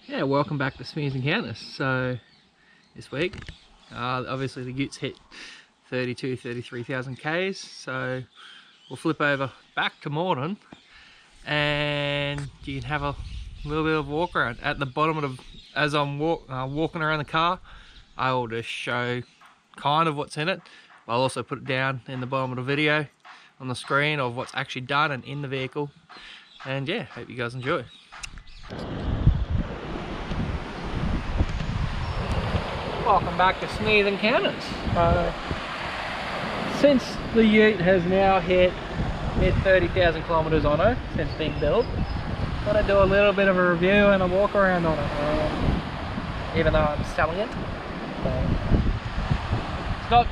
Yeah, welcome back to Smears Encounters. So this week, obviously the Utes hit 33,000 Ks, so we'll flip over back to Moreton and you can have a little bit of a walk around. At the bottom of as I'm walking around the car, I will just show kind of what's in it. I'll also put it down in the bottom of the video on the screen of what's actually done and in the vehicle. And yeah, hope you guys enjoy. Welcome back to Smears Encounters. Since the Ute has now hit mid 30,000 kilometers on it since being built, thought I'd do a little bit of a review and a walk around on it, even though I'm selling it. It's not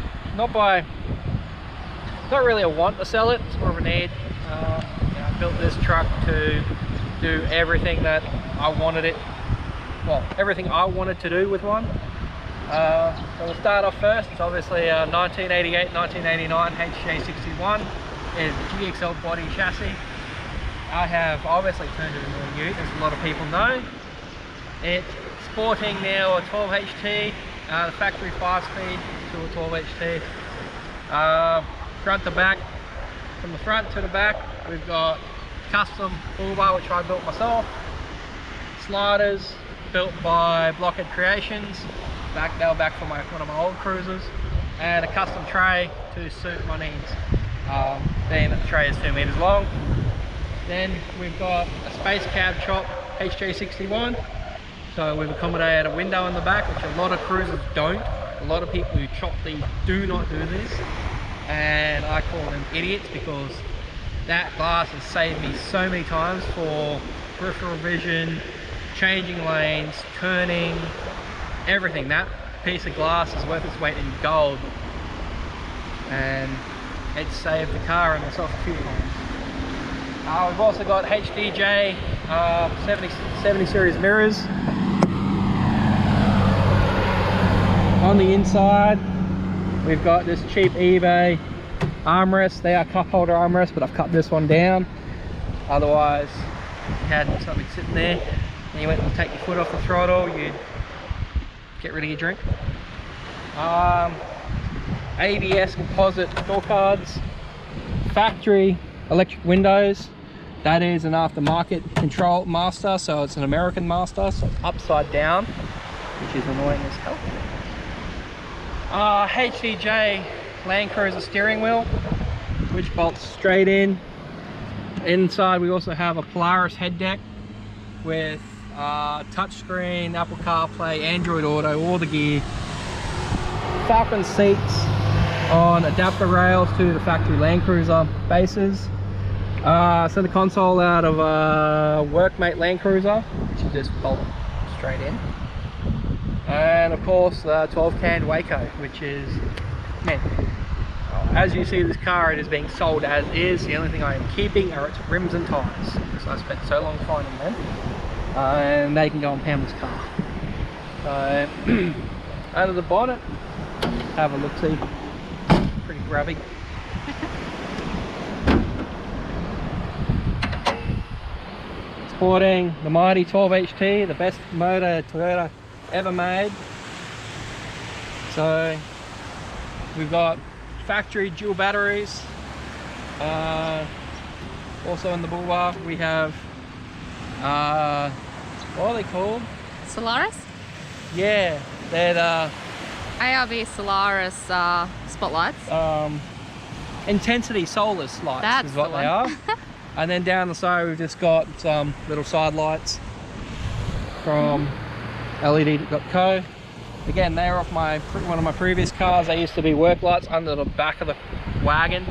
really a want to sell it, it's more of a need. I built this truck to do everything that I wanted it, well, everything I wanted to do with one. So we'll start off first. It's obviously a 1988-1989 HJ61. It's GXL body chassis. I have obviously turned it into a Ute, as a lot of people know. It's sporting now a 12 HT, the factory 5-speed to a 12 HT. Front to back, from the front to the back, we've got custom bull bar which I built myself. Sliders built by Blockhead Creations. They were back from one of my old cruisers, and a custom tray to suit my needs, being that the tray is 2 meters long. Then we've got a space cab chop HJ61, so we've accommodated a window in the back, which a lot of cruisers don't. A lot of people who chop these do not do this, and I call them idiots because that glass has saved me so many times for peripheral vision, changing lanes, turning, everything. That piece of glass is worth its weight in gold, and it saved the car and myself a few times. We've also got HDJ 70 series mirrors on the inside. We've got this cheap eBay armrest. They are cup holder armrests, but I've cut this one down. Otherwise, you had something sitting there and you went to take your foot off the throttle, you'd get rid of your drink. ABS composite door cards, factory electric windows. That is an aftermarket control master, so it's an American master, so it's upside down, which is annoying as hell. HDJ Land Cruiser steering wheel, which bolts straight in. Inside we also have a Polaris head deck with touchscreen, Apple CarPlay, Android Auto, all the gear. Falcon seats on adapter rails to the factory Land Cruiser bases. Center console out of a Workmate Land Cruiser, which you just bolt straight in. And of course the 12 can Waco, which is, man, as you see this car, it is being sold as is. The only thing I am keeping are its rims and tyres, because I spent so long finding them. And they can go on Pamela's car. So under the bonnet, have a look-see. Pretty grubby. Sporting the mighty 12 HT, the best motor Toyota ever made. So we've got factory dual batteries. Also in the bull bar we have what are they called? Solaris? Yeah, they're the ARB Solaris spotlights. Intensity solar lights. That's is what they are. And then down the side we've just got some little side lights from LED.co. Again, they're off one of my previous cars. They used to be work lights under the back of the wagon,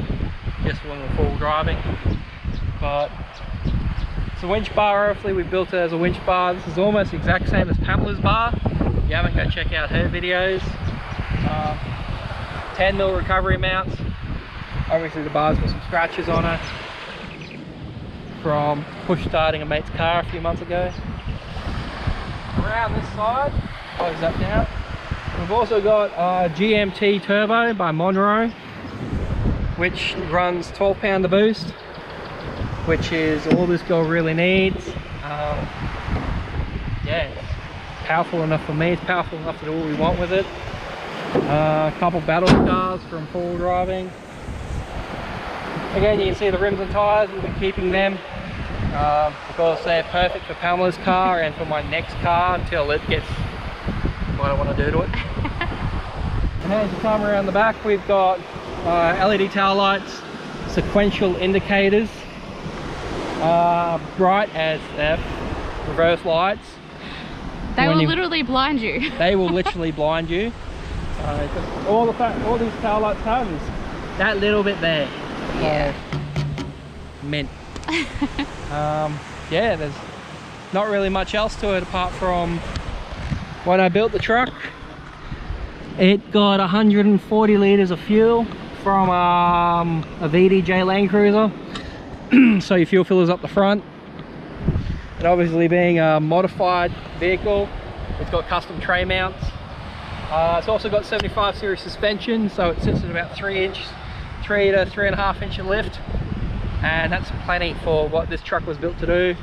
just when we're full driving. But it's a winch bar. Hopefully we built it as a winch bar. This is almost the exact same as Pamela's bar. If you haven't, go check out her videos. 10mm recovery mounts. Obviously the bar's got some scratches on it from push starting a mate's car a few months ago. Around this side, close that down. We've also got GMT Turbo by Monroe, which runs 12 pound to boost, which is all this girl really needs. Yeah, powerful enough for me. It's powerful enough to do what we want with it. A couple battle scars from full driving. Again, you can see the rims and tyres. We'll be keeping them because they're perfect for Pamela's car and for my next car until it gets what I want to do to it. And as you come around the back, we've got LED tail lights, sequential indicators, bright as F, reverse lights. They will literally blind you. They will literally blind you. All these tail lights have is that little bit there. Yeah. Mint. Yeah, there's not really much else to it apart from when I built the truck. It got 140 litres of fuel from a VDJ Land Cruiser. So your fuel filler's up the front. And obviously being a modified vehicle, it's got custom tray mounts. It's also got 75 series suspension, so it sits at about 3 to 3.5 inch of lift, and that's plenty for what this truck was built to do.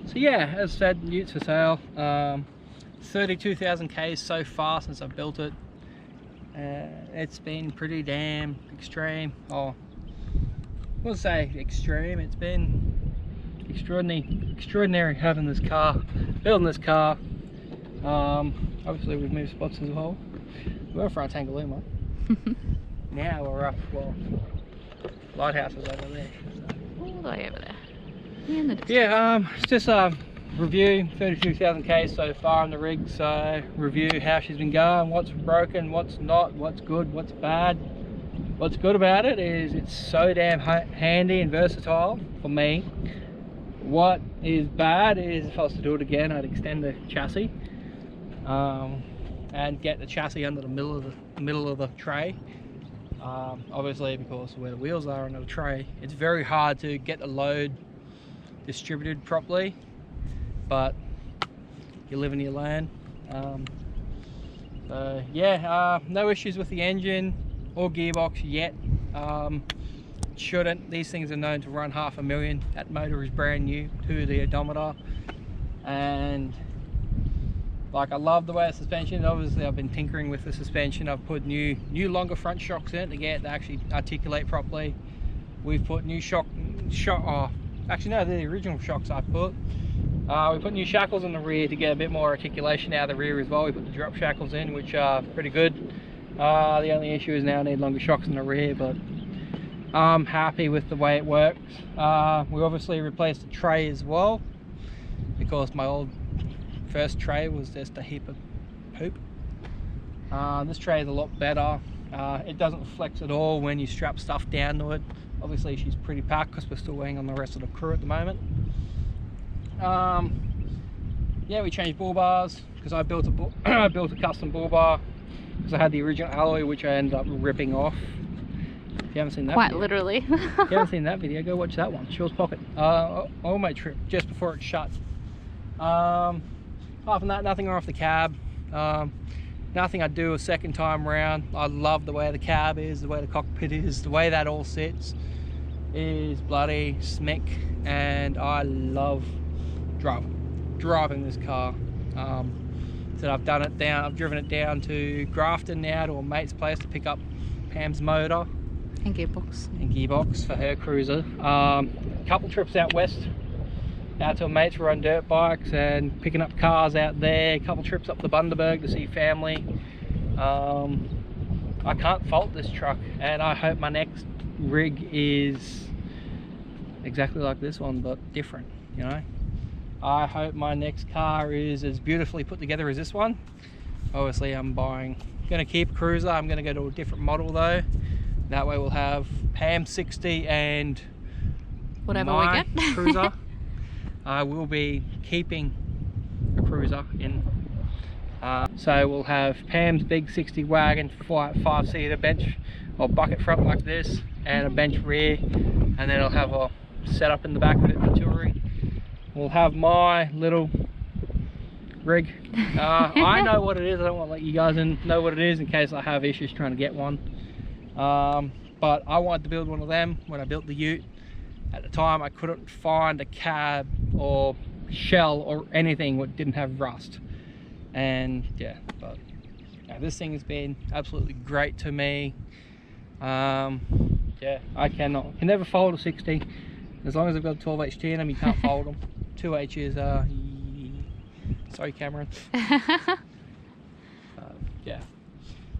So yeah, as I said, Utes for sale. 32,000 Ks so far since I built it. It's been pretty damn extreme. Oh, I wouldn't say extreme. It's been extraordinary having this car, building this car. Obviously we've moved spots as well. We're front Tangalooma. Now we're up, well, lighthouse is over there. So. All the way over there. In the distance. Yeah, it's just a review, 32,000 Ks so far on the rig, so review how she's been going, what's broken, what's not, what's good, what's bad. What's good about it is it's so damn handy and versatile for me. What is bad is if I was to do it again, I'd extend the chassis and get the chassis under the middle of the tray. Obviously, because of where the wheels are under the tray, it's very hard to get the load distributed properly, but you live in your lane. So yeah, no issues with the engine or gearbox yet. Shouldn't. These things are known to run 500,000. That motor is brand new to the odometer, and like, I love the way the suspension. Obviously I've been tinkering with the suspension. I've put new longer front shocks in to get it to actually articulate properly. We've put new actually no, they're the original shocks I put. We put new shackles in the rear to get a bit more articulation out of the rear as well. We put the drop shackles in, which are pretty good. The only issue is now I need longer shocks in the rear, but I'm happy with the way it works. We obviously replaced the tray as well, because my old first tray was just a heap of poop. This tray is a lot better. It doesn't flex at all when you strap stuff down to it. Obviously she's pretty packed because we're still waiting on the rest of the crew at the moment. Yeah, we changed bull bars because I built a custom bull bar because I had the original alloy, which I ended up ripping off. If you haven't seen that quite video, literally. if you haven't seen that video, go watch that one. Shaw's Pocket. On my trip just before it shut. Apart from that, nothing off the cab. Nothing I'd do a second time around. I love the way the cab is, the way the cockpit is, the way that all sits is bloody smick, and I love driving this car. So I've driven it down to Grafton now to a mate's place to pick up Pam's motor And gearbox. For her cruiser. Couple trips out west, out to a mate's, we're on dirt bikes and picking up cars out there. A couple trips up to Bundaberg to see family. I can't fault this truck, and I hope my next rig is exactly like this one but different, you know. I hope my next car is as beautifully put together as this one. Obviously I'm gonna keep a cruiser. I'm gonna go to a different model though. That way we'll have Pam 60 and whatever we get. Cruiser. I will be keeping a cruiser in. So we'll have Pam's big 60 wagon, 5-seater bench or bucket front like this, and a bench rear, and then I'll have a setup in the back of it for touring. We'll have my little rig. I know what it is. I don't want to let you guys know what it is in case I have issues trying to get one. But I wanted to build one of them when I built the ute. At the time I couldn't find a cab or shell or anything that didn't have rust. And yeah, but yeah, this thing has been absolutely great to me. Yeah, I can never fold a 60. As long as I've got a 12H in them, you can't fold them. 2H is sorry Cameron. Yeah,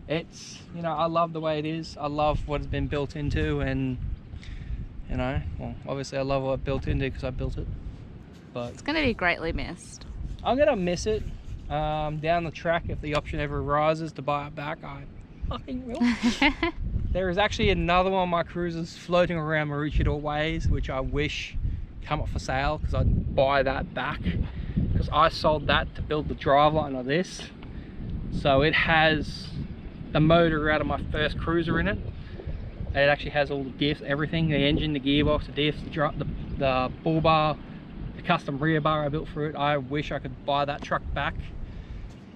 it's, you know, I love the way it is. I love what it's been built into, and you know, well, obviously I love what I built into because I built it. But It's going to be greatly missed. I'm gonna miss it down the track. If the option ever arises to buy it back, I fucking will. There is actually another one of my cruisers floating around Maroochydore Ways, which I wish come up for sale because I'd buy that back, because I sold that to build the driveline of this. So it has the motor out of my first cruiser in it. It actually has all the diffs, everything, the engine, the gearbox, the diffs, the bull bar, the custom rear bar I built for it. I wish I could buy that truck back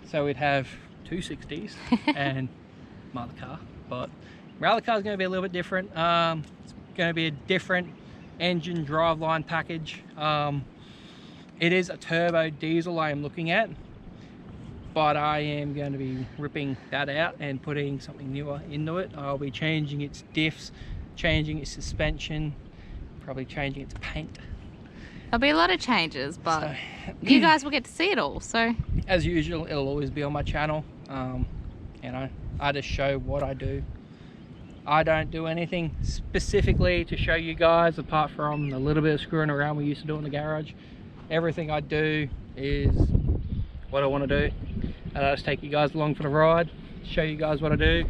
so we'd have two 60s and my other car. But my other car is going to be a little bit different. It's going to be a different engine driveline package. It is a turbo diesel I am looking at, but I am going to be ripping that out and putting something newer into it. I'll be changing its diffs, changing its suspension, probably changing its paint. There'll be a lot of changes, but So, you guys will get to see it all. So as usual, it'll always be on my channel. You know, I just show what I do. I don't do anything specifically to show you guys apart from the little bit of screwing around we used to do in the garage. Everything I do is what I want to do, and I just take you guys along for the ride, show you guys what I do.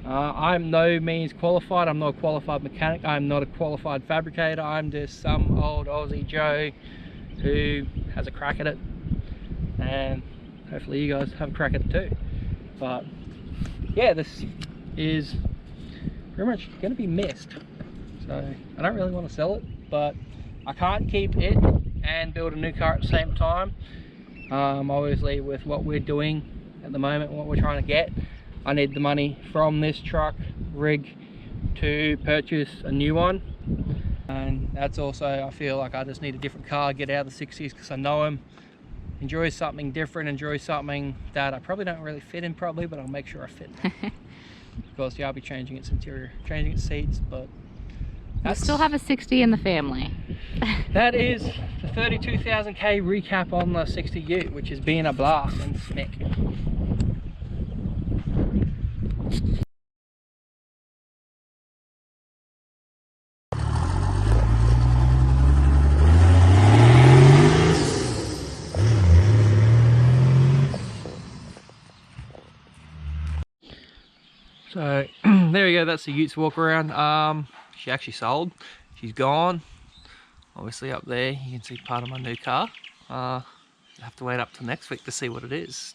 I'm no means qualified. I'm not a qualified mechanic. I'm not a qualified fabricator. I'm just some old Aussie Joe who has a crack at it, and hopefully you guys have a crack at it too. But yeah, this is pretty much going to be missed, so I don't really want to sell it, but I can't keep it and build a new car at the same time. Obviously with what we're doing at the moment, what we're trying to get, I need the money from this truck rig to purchase a new one. And that's also, I feel like I just need a different car, get out of the 60s because I know them, enjoy something different, enjoy something that I probably don't really fit in probably, but I'll make sure I fit. Of course, yeah, I'll be changing its interior, changing its seats, but we'll still have a 60 in the family. That is the 32,000k recap on the 60 Ute, which has been a blast and smack. So there we go, that's the Ute's walk around. She actually sold, she's gone. Obviously up there you can see part of my new car. I have to wait up till next week to see what it is.